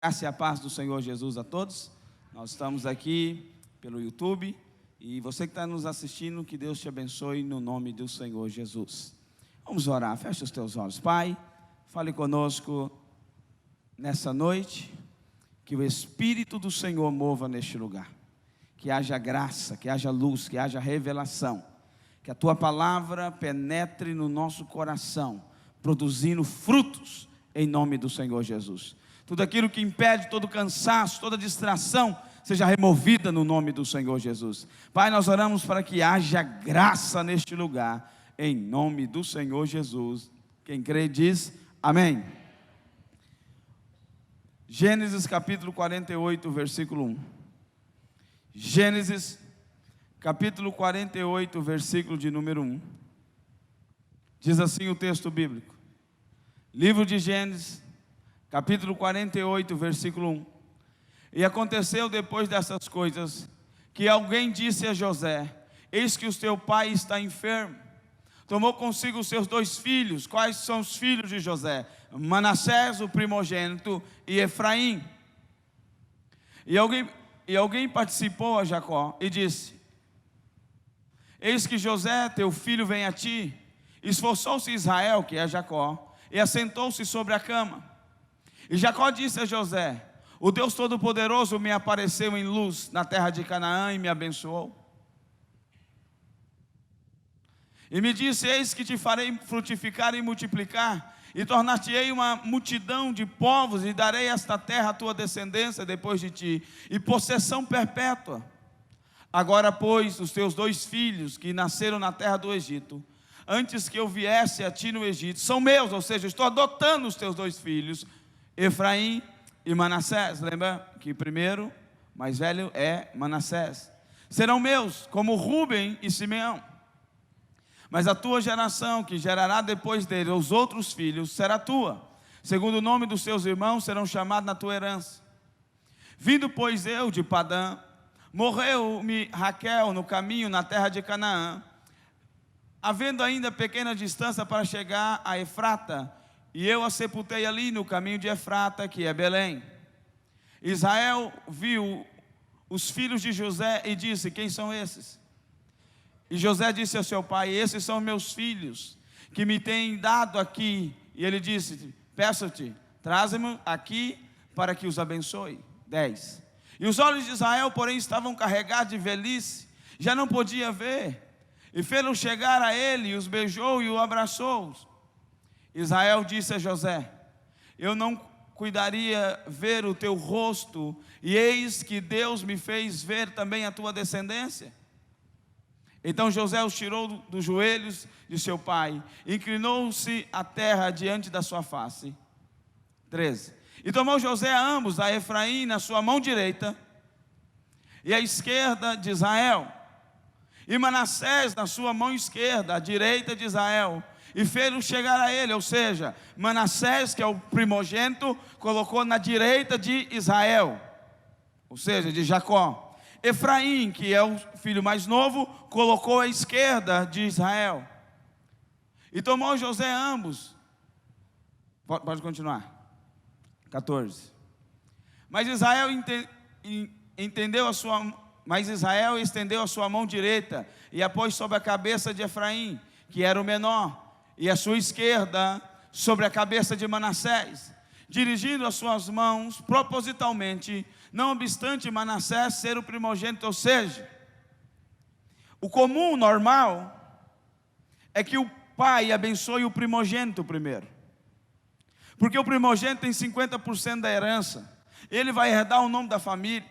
Graça e a paz do Senhor Jesus a todos. Nós estamos aqui pelo YouTube e você que está nos assistindo, que Deus te abençoe no nome do Senhor Jesus. Vamos orar, fecha os teus olhos. Pai, fale conosco nessa noite, que o Espírito do Senhor mova neste lugar, que haja graça, que haja luz, que haja revelação, que a tua palavra penetre no nosso coração, produzindo frutos em nome do Senhor Jesus. Tudo aquilo que impede, todo cansaço, toda distração, seja removida no nome do Senhor Jesus. Pai, nós oramos para que haja graça neste lugar, em nome do Senhor Jesus. Quem crê diz amém. Gênesis capítulo 48, versículo 1. Gênesis capítulo 48, versículo de número 1. Diz assim o texto bíblico. Livro de Gênesis, capítulo 48, versículo 1. E aconteceu depois dessas coisas, que alguém disse a José: eis que o teu pai está enfermo. Tomou consigo os seus 2 filhos. Quais são os filhos de José? Manassés, o primogênito, e Efraim. E alguém participou a Jacó e disse: eis que José, teu filho, vem a ti. Esforçou-se Israel, que é Jacó, e assentou-se sobre a cama. E Jacó disse a José: o Deus Todo-Poderoso me apareceu em luz na terra de Canaã e me abençoou. E me disse: eis que te farei frutificar e multiplicar, e tornar-te-ei uma multidão de povos, e darei esta terra à tua descendência depois de ti, e possessão perpétua. Agora, pois, os teus 2 filhos, que nasceram na terra do Egito, antes que eu viesse a ti no Egito, são meus, ou seja, estou adotando os teus 2 filhos, Efraim e Manassés. Lembra que primeiro, mais velho, é Manassés. Serão meus, como Rúben e Simeão. Mas a tua geração, que gerará depois dele os outros filhos, será tua. Segundo o nome dos seus irmãos, serão chamados na tua herança. Vindo, pois, eu de Padã, morreu-me Raquel no caminho na terra de Canaã, havendo ainda pequena distância para chegar a Efrata, e eu a sepultei ali no caminho de Efrata, que é Belém. Israel viu os filhos de José e disse: quem são esses? E José disse ao seu pai: esses são meus filhos, que me têm dado aqui. E ele disse: peço-te, traze-me aqui para que os abençoe. 10. E os olhos de Israel, porém, estavam carregados de velhice, já não podia ver. E fê-lo chegar a ele, e os beijou e o abraçou. Israel disse a José: eu não cuidaria ver o teu rosto, e eis que Deus me fez ver também a tua descendência. Então José os tirou dos joelhos de seu pai, inclinou-se à terra diante da sua face. 13. E tomou José a ambos, a Efraim na sua mão direita, e a esquerda de Israel, e Manassés na sua mão esquerda, a direita de Israel, e fez-o chegar a ele. Ou seja, Manassés, que é o primogênito, colocou na direita de Israel, ou seja, de Jacó. Efraim, que é o filho mais novo, colocou à esquerda de Israel. E tomou José ambos. Pode continuar. 14. Mas Israel estendeu a sua mão direita e a pôs sobre a cabeça de Efraim, que era o menor, e a sua esquerda sobre a cabeça de Manassés, dirigindo as suas mãos propositalmente, não obstante Manassés ser o primogênito. Ou seja, o comum, normal, é que o pai abençoe o primogênito primeiro, porque o primogênito tem 50% da herança, ele vai herdar o nome da família.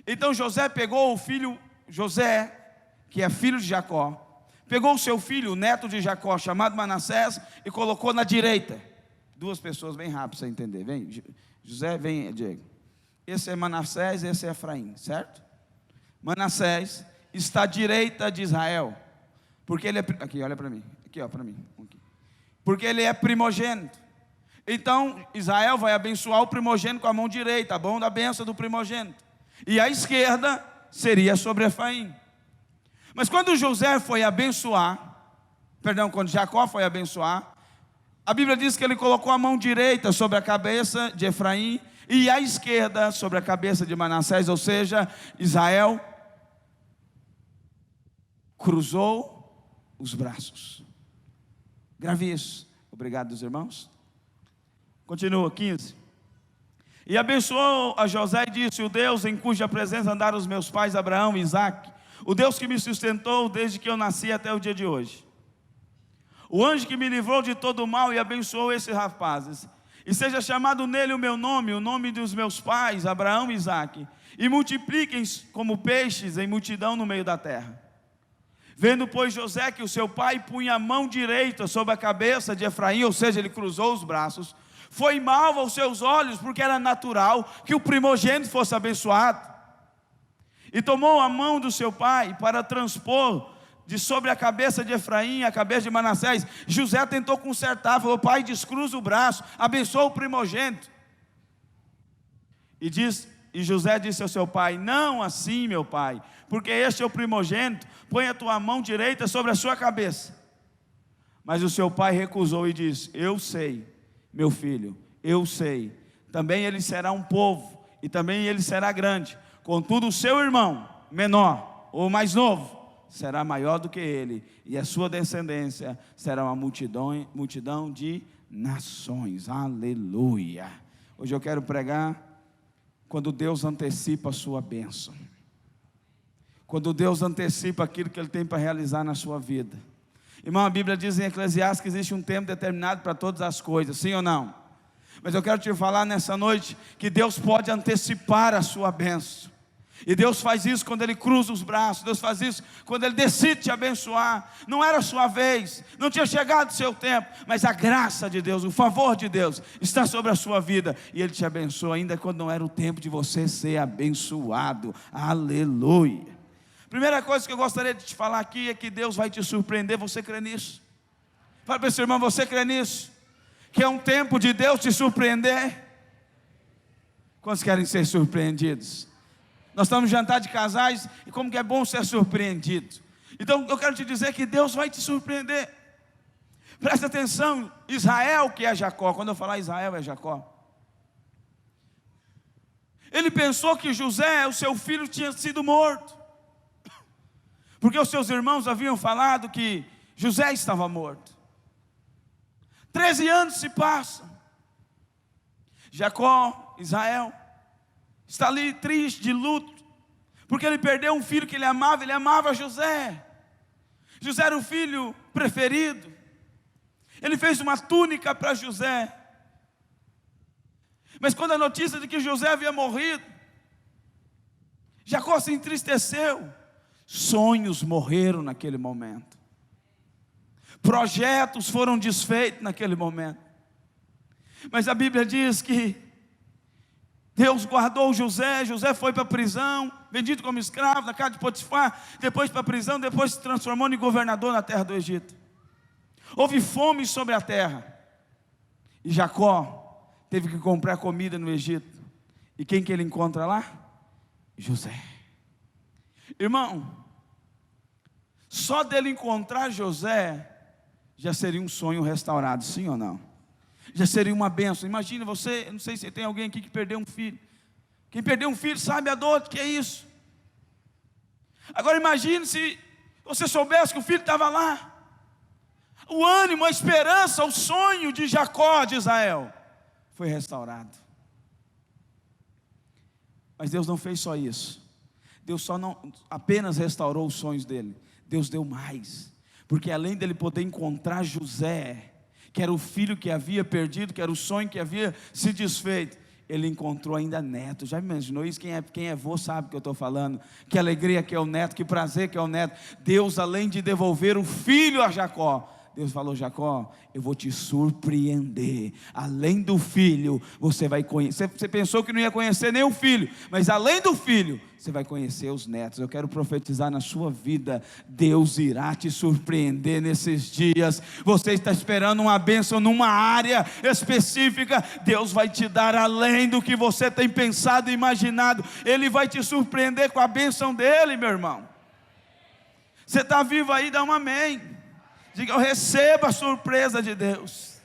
Então José pegou o filho, José, que é filho de Jacó, pegou o seu filho, o neto de Jacó, chamado Manassés, e colocou na direita. 2 pessoas bem rápido para você entender. Vem, José, vem, Diego. Esse é Manassés, esse é Efraim, certo? Manassés está à direita de Israel, porque ele é, aqui, olha para mim, aqui, ó, para mim, aqui. Porque ele é primogênito. Então Israel vai abençoar o primogênito com a mão direita, a mão da bênção do primogênito, e a esquerda seria sobre Efraim. Mas quando José foi abençoar, quando Jacó foi abençoar, a Bíblia diz que ele colocou a mão direita sobre a cabeça de Efraim e à esquerda sobre a cabeça de Manassés, ou seja, Israel cruzou os braços. Grave isso. Obrigado, dos irmãos. Continua, 15. E abençoou a José e disse: o Deus em cuja presença andaram os meus pais Abraão e Isaque, o Deus que me sustentou desde que eu nasci até o dia de hoje, o anjo que me livrou de todo o mal e abençoou esses rapazes, e seja chamado nele o meu nome, o nome dos meus pais Abraão e Isaque, e multipliquem como peixes em multidão no meio da terra. Vendo, pois, José que o seu pai punha a mão direita sobre a cabeça de Efraim, ou seja, ele cruzou os braços, foi mal aos seus olhos, porque era natural que o primogênito fosse abençoado. E tomou a mão do seu pai para transpor de sobre a cabeça de Efraim a cabeça de Manassés. José tentou consertar, falou: pai, descruza o braço, abençoa o primogênito. E José disse ao seu pai: não assim, meu pai, porque este é o primogênito, põe a tua mão direita sobre a sua cabeça. Mas o seu pai recusou e disse: eu sei, meu filho, eu sei, também ele será um povo, e também ele será grande, contudo o seu irmão, menor, ou mais novo, será maior do que ele, e a sua descendência será uma multidão de nações. Aleluia. Hoje eu quero pregar quando Deus antecipa a sua bênção, quando Deus antecipa aquilo que Ele tem para realizar na sua vida. Irmão, a Bíblia diz em Eclesiastes que existe um tempo determinado para todas as coisas, sim ou não? Mas eu quero te falar nessa noite que Deus pode antecipar a sua bênção. E Deus faz isso quando Ele cruza os braços. Deus faz isso quando Ele decide te abençoar. Não era a sua vez, não tinha chegado o seu tempo, mas a graça de Deus, o favor de Deus está sobre a sua vida, e Ele te abençoa ainda quando não era o tempo de você ser abençoado. Aleluia. Primeira coisa que eu gostaria de te falar aqui é que Deus vai te surpreender. Você crê nisso? Fala para esse irmão: você crê nisso? Que é um tempo de Deus te surpreender? Quantos querem ser surpreendidos? Nós estamos no jantar de casais, e como que é bom ser surpreendido. Então eu quero te dizer que Deus vai te surpreender. Presta atenção, Israel, que é Jacó. Quando eu falar Israel, é Jacó. Ele pensou que José, o seu filho, tinha sido morto, porque os seus irmãos haviam falado que José estava morto. 13 anos se passam. Jacó, Israel, está ali triste, de luto, porque ele perdeu um filho que ele amava José. José era o filho preferido. Ele fez uma túnica para José. Mas quando a notícia de que José havia morrido, Jacó se entristeceu. Sonhos morreram naquele momento. Projetos foram desfeitos naquele momento. Mas a Bíblia diz que Deus guardou José. José foi para a prisão, vendido como escravo na casa de Potifar, depois para a prisão, depois se transformou em governador na terra do Egito. Houve fome sobre a terra, e Jacó teve que comprar comida no Egito. E quem que ele encontra lá? José. Irmão, só dele encontrar José já seria um sonho restaurado, sim ou não? Já seria uma bênção. Imagina você, não sei se tem alguém aqui que perdeu um filho. Quem perdeu um filho sabe a dor que é isso. Agora imagine se você soubesse que o filho estava lá. O ânimo, a esperança, o sonho de Jacó, de Israel, foi restaurado. Mas Deus não fez só isso. Deus só não apenas restaurou os sonhos dele. Deus deu mais. Porque além dele poder encontrar José, que era o filho que havia perdido, que era o sonho que havia se desfeito, ele encontrou ainda neto. Já imaginou isso? Quem é avô sabe o que eu estou falando. Que alegria que é o neto, que prazer que é o neto. Deus, além de devolver o filho a Jacó, Deus falou: Jacó, eu vou te surpreender. Além do filho, você vai conhecer. Você pensou que não ia conhecer nem o filho, mas além do filho, você vai conhecer os netos. Eu quero profetizar na sua vida: Deus irá te surpreender nesses dias. Você está esperando uma bênção numa área específica, Deus vai te dar além do que você tem pensado e imaginado. Ele vai te surpreender com a bênção dele, meu irmão. Você está vivo aí? Dá um amém. Diga: eu recebo a surpresa de Deus.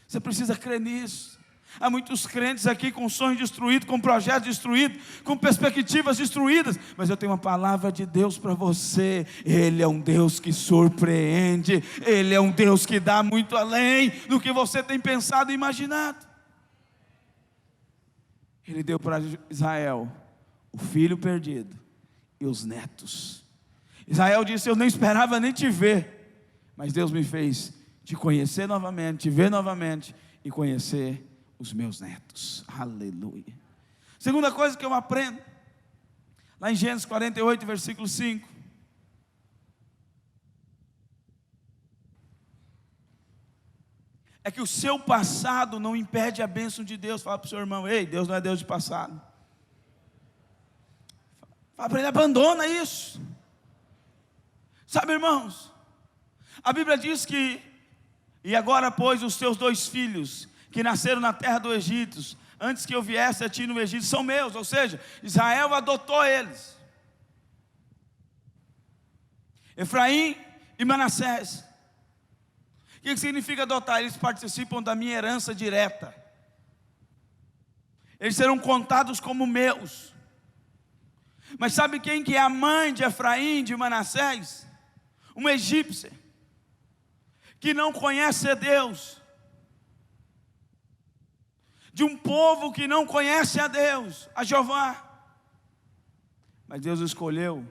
Você precisa crer nisso. Há muitos crentes aqui com sonhos destruídos, com projetos destruídos, com perspectivas destruídas. Mas eu tenho uma palavra de Deus para você. Ele é um Deus que surpreende. Ele é um Deus que dá muito além do que você tem pensado e imaginado. Ele deu para Israel o filho perdido e os netos. Israel disse: eu nem esperava nem te ver, mas Deus me fez te conhecer novamente, te ver novamente e conhecer os meus netos. Aleluia. Segunda coisa que eu aprendo, lá em Gênesis 48, versículo 5. É que o seu passado não impede a bênção de Deus. Fala para o seu irmão: ei, Deus não é Deus de passado. Fala para ele: abandona isso. Sabe, irmãos, a Bíblia diz que: e agora, pois, os teus 2 filhos, que nasceram na terra do Egito, antes que eu viesse a ti no Egito, são meus. Ou seja, Israel adotou eles, Efraim e Manassés. O que significa adotar? Eles participam da minha herança direta. Eles serão contados como meus. Mas sabe quem que é a mãe de Efraim, de Manassés? Uma egípcia, que não conhece a Deus, de um povo que não conhece a Deus, a Jeová. Mas Deus escolheu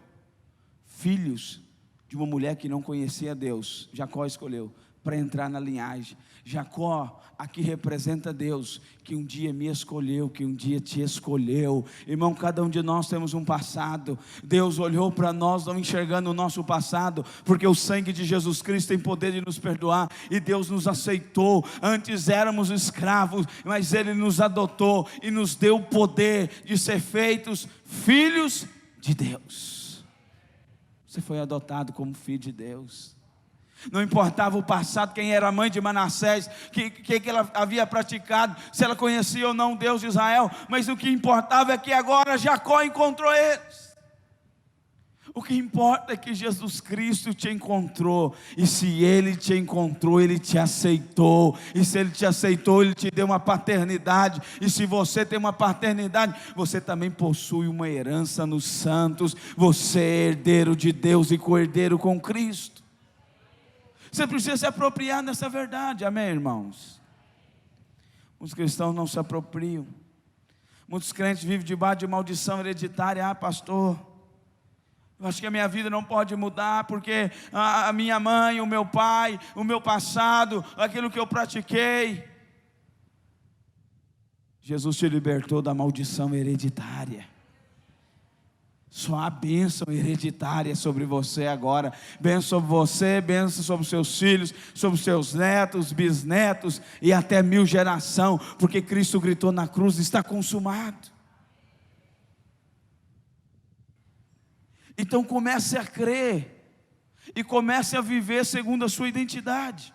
filhos de uma mulher que não conhecia a Deus. Jacó escolheu para entrar na linhagem. Jacó aqui representa Deus, que um dia me escolheu, que um dia te escolheu. Irmão, cada um de nós temos um passado. Deus olhou para nós, não enxergando o nosso passado, porque o sangue de Jesus Cristo tem poder de nos perdoar, e Deus nos aceitou. Antes éramos escravos, mas Ele nos adotou e nos deu o poder de ser feitos filhos de Deus. Você foi adotado como filho de Deus. Não importava o passado, quem era a mãe de Manassés, que ela havia praticado, se ela conhecia ou não o Deus de Israel, mas o que importava é que agora Jacó encontrou eles. O que importa é que Jesus Cristo te encontrou, e se Ele te encontrou, Ele te aceitou, e se Ele te aceitou, Ele te deu uma paternidade, e se você tem uma paternidade, você também possui uma herança nos santos. Você é herdeiro de Deus e co-herdeiro com Cristo. Você precisa se apropriar dessa verdade, amém, irmãos? Muitos cristãos não se apropriam. Muitos crentes vivem debaixo de maldição hereditária. Pastor, eu acho que a minha vida não pode mudar, porque a minha mãe, o meu pai, o meu passado, aquilo que eu pratiquei. Jesus te libertou da maldição hereditária. Só há bênção hereditária sobre você agora. Bênção sobre você, bênção sobre os seus filhos, sobre os seus netos, bisnetos e até 1000 gerações, porque Cristo gritou na cruz: está consumado. Então comece a crer e comece a viver segundo a sua identidade.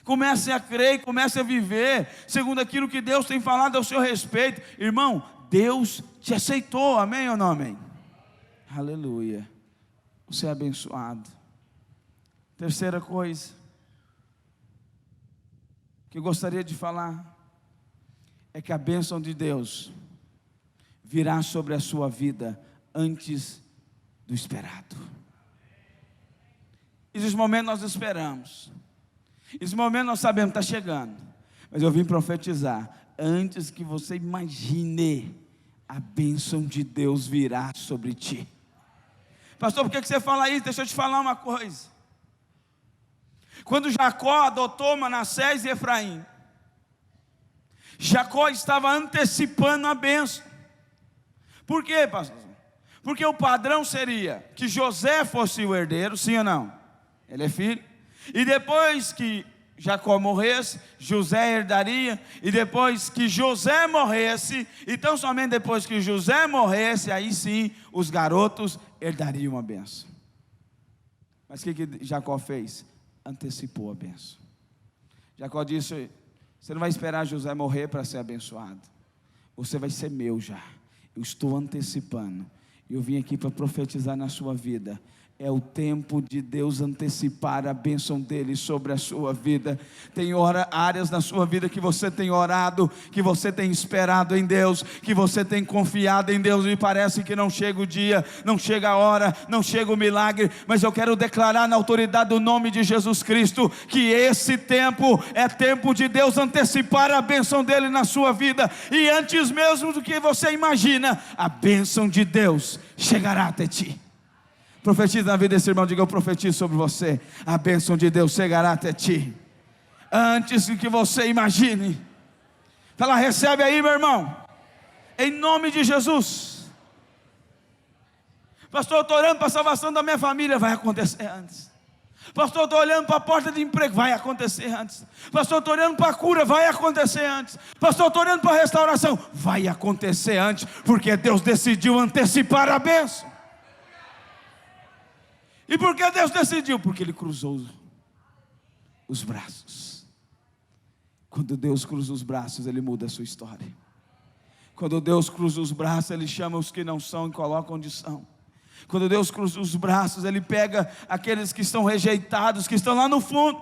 Comece a crer e comece a viver segundo aquilo que Deus tem falado ao seu respeito. Irmão, Deus te aceitou, amém ou não amém? Aleluia. Você é abençoado. Terceira coisa que eu gostaria de falar é que a bênção de Deus virá sobre a sua vida antes do esperado. Existe momentos nós esperamos, esse momento nós sabemos que está chegando, mas eu vim profetizar: antes que você imagine, a bênção de Deus virá sobre ti. Pastor, por que você fala isso? Deixa eu te falar uma coisa. Quando Jacó adotou Manassés e Efraim, Jacó estava antecipando a bênção. Por quê, pastor? Porque o padrão seria que José fosse o herdeiro, sim ou não? Ele é filho. E depois que Jacó morresse, José herdaria. E depois que José morresse, então somente depois que José morresse, aí sim os garotos herdariam a bênção. Mas o que Jacó fez? Antecipou a bênção. Jacó disse: você não vai esperar José morrer para ser abençoado. Você vai ser meu já. Eu estou antecipando. Eu vim aqui para profetizar na sua vida. É o tempo de Deus antecipar a bênção dele sobre a sua vida. Tem áreas na sua vida que você tem orado, que você tem esperado em Deus, que você tem confiado em Deus, e parece que não chega o dia, não chega a hora, não chega o milagre. Mas eu quero declarar na autoridade do nome de Jesus Cristo, que esse tempo é tempo de Deus antecipar a bênção dele na sua vida. E antes mesmo do que você imagina, a bênção de Deus chegará até ti. Profetiza na vida desse irmão, diga: eu profetizo sobre você, a bênção de Deus chegará até ti, antes do que você imagine. Fala, recebe aí, meu irmão, em nome de Jesus. Pastor, eu estou orando para a salvação da minha família, vai acontecer antes. Pastor, eu estou olhando para a porta de emprego, vai acontecer antes. Pastor, eu estou olhando para a cura, vai acontecer antes. Pastor, eu estou olhando para a restauração, vai acontecer antes, porque Deus decidiu antecipar a bênção. E por que Deus decidiu? Porque Ele cruzou os braços. Quando Deus cruza os braços, Ele muda a sua história. Quando Deus cruza os braços, Ele chama os que não são e coloca onde são. Quando Deus cruza os braços, Ele pega aqueles que estão rejeitados, que estão lá no fundo.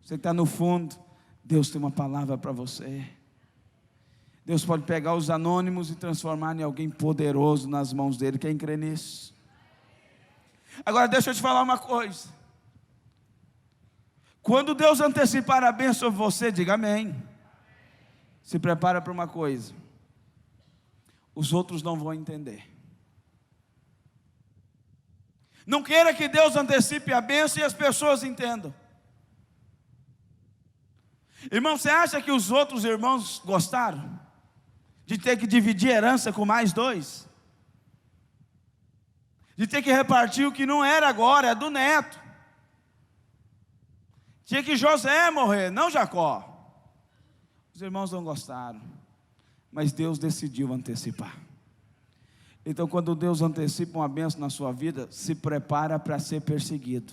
Você que está no fundo, Deus tem uma palavra para você. Deus pode pegar os anônimos e transformar em alguém poderoso nas mãos dEle. Quem crê nisso? Agora deixa eu te falar uma coisa. Quando Deus antecipar a bênção sobre você, diga amém. Se prepara para uma coisa: os outros não vão entender. Não queira que Deus antecipe a bênção e as pessoas entendam. Irmão, você acha que os outros irmãos gostaram de ter que dividir herança com mais dois? De ter que repartir o que não era agora, é do neto. Tinha que José morrer, não Jacó. Os irmãos não gostaram, mas Deus decidiu antecipar. Então, quando Deus antecipa uma bênção na sua vida, se prepara para ser perseguido,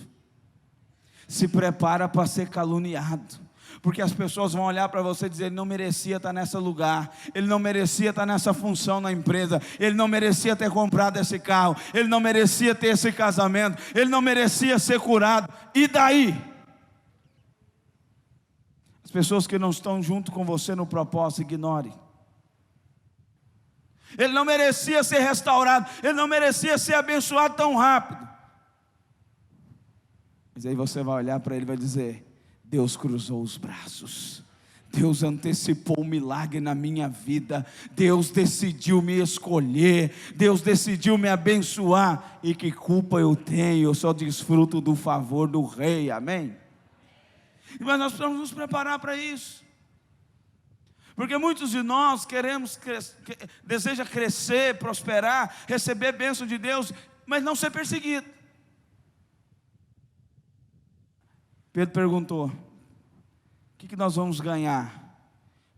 se prepara para ser caluniado, porque as pessoas vão olhar para você e dizer: ele não merecia estar nesse lugar, ele não merecia estar nessa função na empresa, ele não merecia ter comprado esse carro, ele não merecia ter esse casamento, ele não merecia ser curado. E daí? As pessoas que não estão junto com você no propósito, ignore. Ele não merecia ser restaurado, ele não merecia ser abençoado tão rápido. Mas aí você vai olhar para ele e vai dizer: Deus cruzou os braços, Deus antecipou um milagre na minha vida, Deus decidiu me escolher, Deus decidiu me abençoar. E que culpa eu tenho? Eu só desfruto do favor do Rei, amém? Mas nós precisamos nos preparar para isso, porque muitos de nós deseja crescer, prosperar, receber bênção de Deus, mas não ser perseguido. Pedro perguntou: o que nós vamos ganhar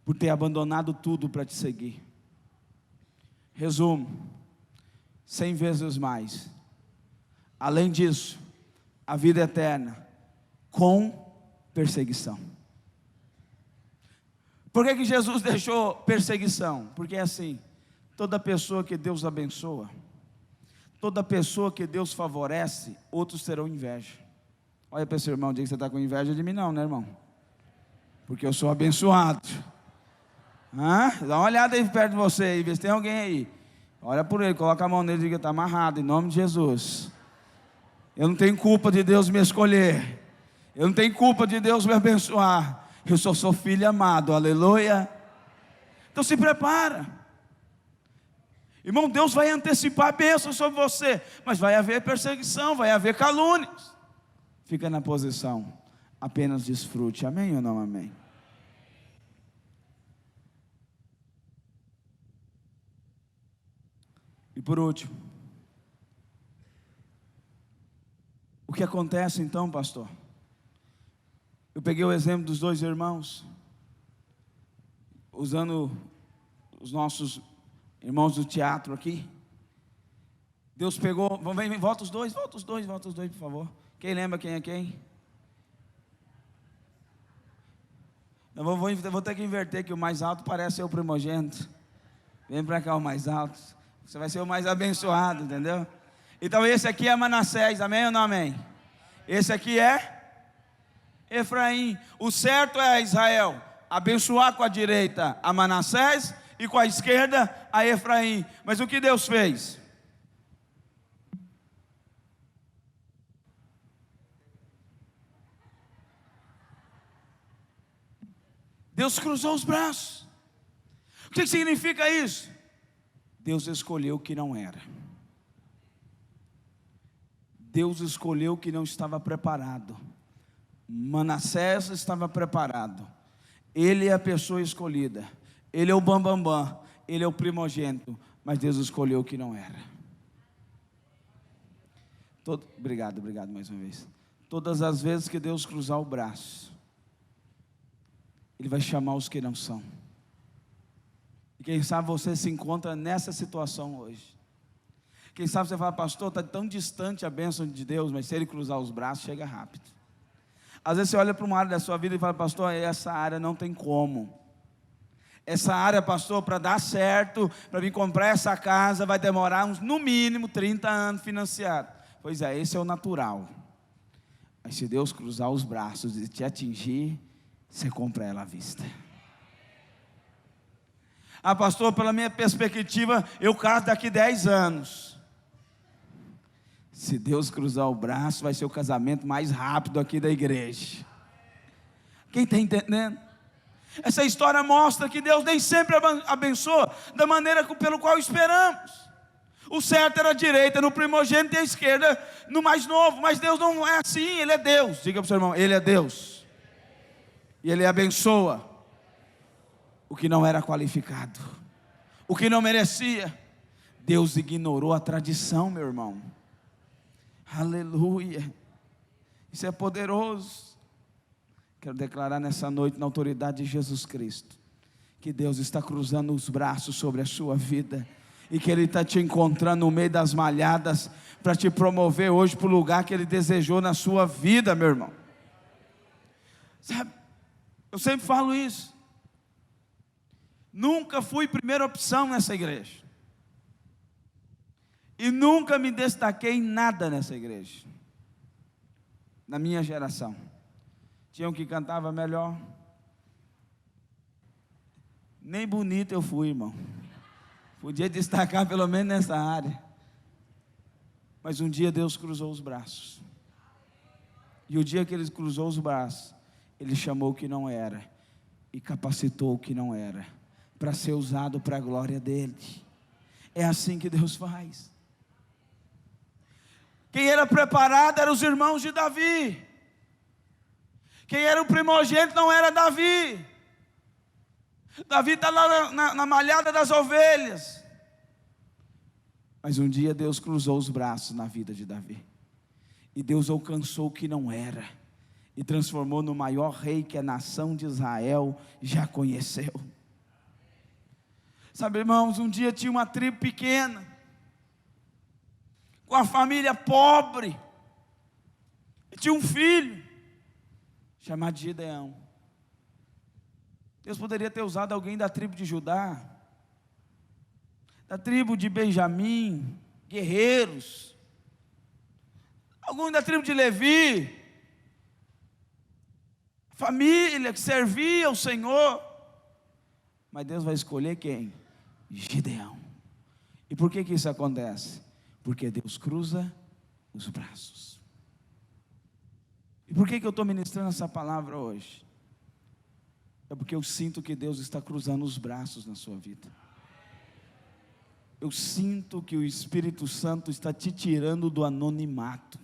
por ter abandonado tudo para te seguir? Resumo: 100 vezes mais. Além disso, a vida eterna com perseguição. Por que Jesus deixou perseguição? Porque é assim: toda pessoa que Deus abençoa, toda pessoa que Deus favorece, outros terão inveja. Olha para esse irmão, diga que você está com inveja de mim não, né, irmão? Porque eu sou abençoado. Dá uma olhada aí perto de você aí, vê se tem alguém aí. Olha por ele, coloca a mão nele e diga: está amarrado, em nome de Jesus. Eu não tenho culpa de Deus me escolher, eu não tenho culpa de Deus me abençoar. Eu só sou filho amado, aleluia. Então se prepara. Irmão, Deus vai antecipar a bênção sobre você, mas vai haver perseguição, vai haver calúnias. Fica na posição, apenas desfrute, amém ou não amém? E por último, o que acontece então, pastor? Eu peguei o exemplo dos dois irmãos, usando os nossos irmãos do teatro aqui. Deus pegou, volta os dois, por favor. Quem lembra quem é quem? Eu vou ter que inverter, que o mais alto parece ser o primogênito. Vem para cá o mais alto. Você vai ser o mais abençoado, entendeu? Então esse aqui é Manassés, amém ou não amém? Esse aqui é Efraim. O certo é Israel abençoar com a direita a Manassés e com a esquerda a Efraim. Mas o que Deus fez? Deus cruzou os braços. O que significa isso? Deus escolheu o que não era. Deus escolheu o que não estava preparado. Manassés estava preparado. Ele é a pessoa escolhida. Ele é o bambambam. Ele é o primogênito. Mas Deus escolheu o que não era. Obrigado mais uma vez. Todas as vezes que Deus cruzar o braço, Ele vai chamar os que não são. E quem sabe você se encontra nessa situação hoje. Quem sabe você fala, pastor, está tão distante a bênção de Deus, mas se Ele cruzar os braços, chega rápido. Às vezes você olha para uma área da sua vida e fala, pastor, essa área não tem como. Essa área, pastor, para dar certo, para vir comprar essa casa, vai demorar no mínimo 30 anos financiado. Pois é, esse é o natural. Mas se Deus cruzar os braços e te atingir, você compra ela à vista. Ah, pastor, pela minha perspectiva, eu caso daqui 10 anos. Se Deus cruzar o braço, vai ser o casamento mais rápido aqui da igreja. Quem está entendendo? Essa história mostra que Deus nem sempre abençoa da maneira pelo qual esperamos. O certo era a direita no primogênito e a esquerda no mais novo. Mas Deus não é assim, Ele é Deus. Diga para o seu irmão, Ele é Deus. E Ele abençoa o que não era qualificado, o que não merecia. Deus ignorou a tradição, meu irmão. Aleluia. Isso é poderoso. Quero declarar nessa noite, na autoridade de Jesus Cristo, que Deus está cruzando os braços sobre a sua vida, e que Ele está te encontrando no meio das malhadas, para te promover hoje para o lugar que Ele desejou na sua vida, meu irmão. Sabe, eu sempre falo isso. Nunca fui primeira opção nessa igreja. E nunca me destaquei em nada nessa igreja. Na minha geração. Tinha um que cantava melhor. Nem bonito eu fui, irmão. Podia destacar pelo menos nessa área. Mas um dia Deus cruzou os braços. E o dia que Ele cruzou os braços, Ele chamou o que não era e capacitou o que não era, para ser usado para a glória dEle. É assim que Deus faz. Quem era preparado eram os irmãos de Davi. Quem era o primogênito não era Davi. Davi está lá na malhada das ovelhas. Mas um dia Deus cruzou os braços na vida de Davi. E Deus alcançou o que não era, e transformou no maior rei que a nação de Israel já conheceu. Sabe, irmãos, um dia tinha uma tribo pequena, com a família pobre, e tinha um filho, chamado Gideão. Deus poderia ter usado alguém da tribo de Judá, da tribo de Benjamim, guerreiros, alguém da tribo de Levi, família que servia ao Senhor. Mas Deus vai escolher quem? Gideão. E por que isso acontece? Porque Deus cruza os braços. E por que eu estou ministrando essa palavra hoje? É porque eu sinto que Deus está cruzando os braços na sua vida. Eu sinto que o Espírito Santo está te tirando do anonimato.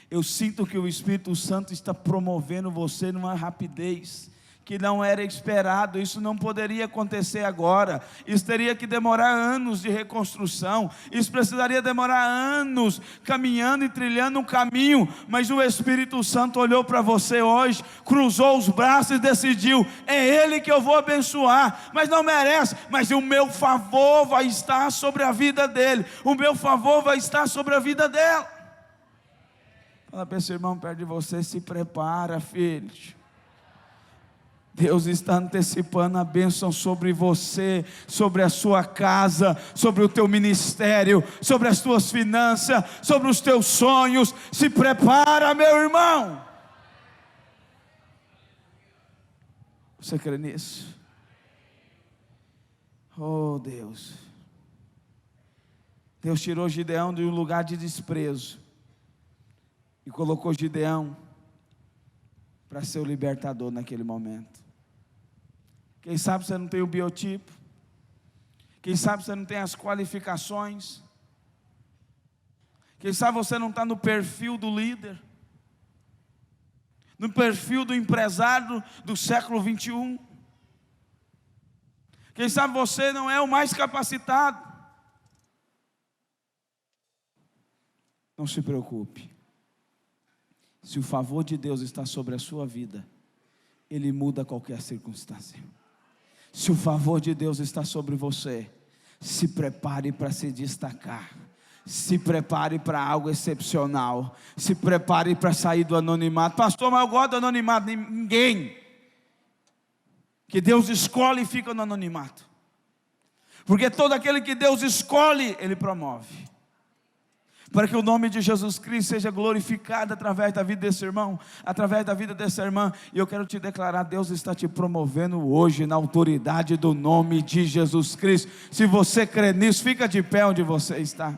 Eu sinto que o Espírito Santo está promovendo você numa rapidez que não era esperado. Isso não poderia acontecer agora. Isso teria que demorar anos de reconstrução. Isso precisaria demorar anos caminhando e trilhando um caminho. Mas o Espírito Santo olhou para você hoje, cruzou os braços e decidiu: é Ele que eu vou abençoar. Mas não merece, mas o meu favor vai estar sobre a vida dele. O meu favor vai estar sobre a vida dela. Fala para esse irmão perto de você: se prepara, filho. Deus está antecipando a bênção sobre você, sobre a sua casa, sobre o teu ministério, sobre as tuas finanças, sobre os teus sonhos. Se prepara, meu irmão. Você crê nisso? Oh Deus. Deus tirou Gideão de um lugar de desprezo e colocou Gideão para ser o libertador naquele momento. Quem sabe você não tem o biotipo, quem sabe você não tem as qualificações, quem sabe você não está no perfil do líder, no perfil do empresário do século 21. Quem sabe você não é o mais capacitado. Não se preocupe. Se o favor de Deus está sobre a sua vida, Ele muda qualquer circunstância. Se o favor de Deus está sobre você, se prepare para se destacar. Se prepare para algo excepcional. Se prepare para sair do anonimato. Pastor, mas eu gosto do anonimato. Ninguém que Deus escolhe fica no anonimato. Porque todo aquele que Deus escolhe, Ele promove. Para que o nome de Jesus Cristo seja glorificado através da vida desse irmão, através da vida dessa irmã. E eu quero te declarar, Deus está te promovendo hoje na autoridade do nome de Jesus Cristo. Se você crê nisso, fica de pé onde você está.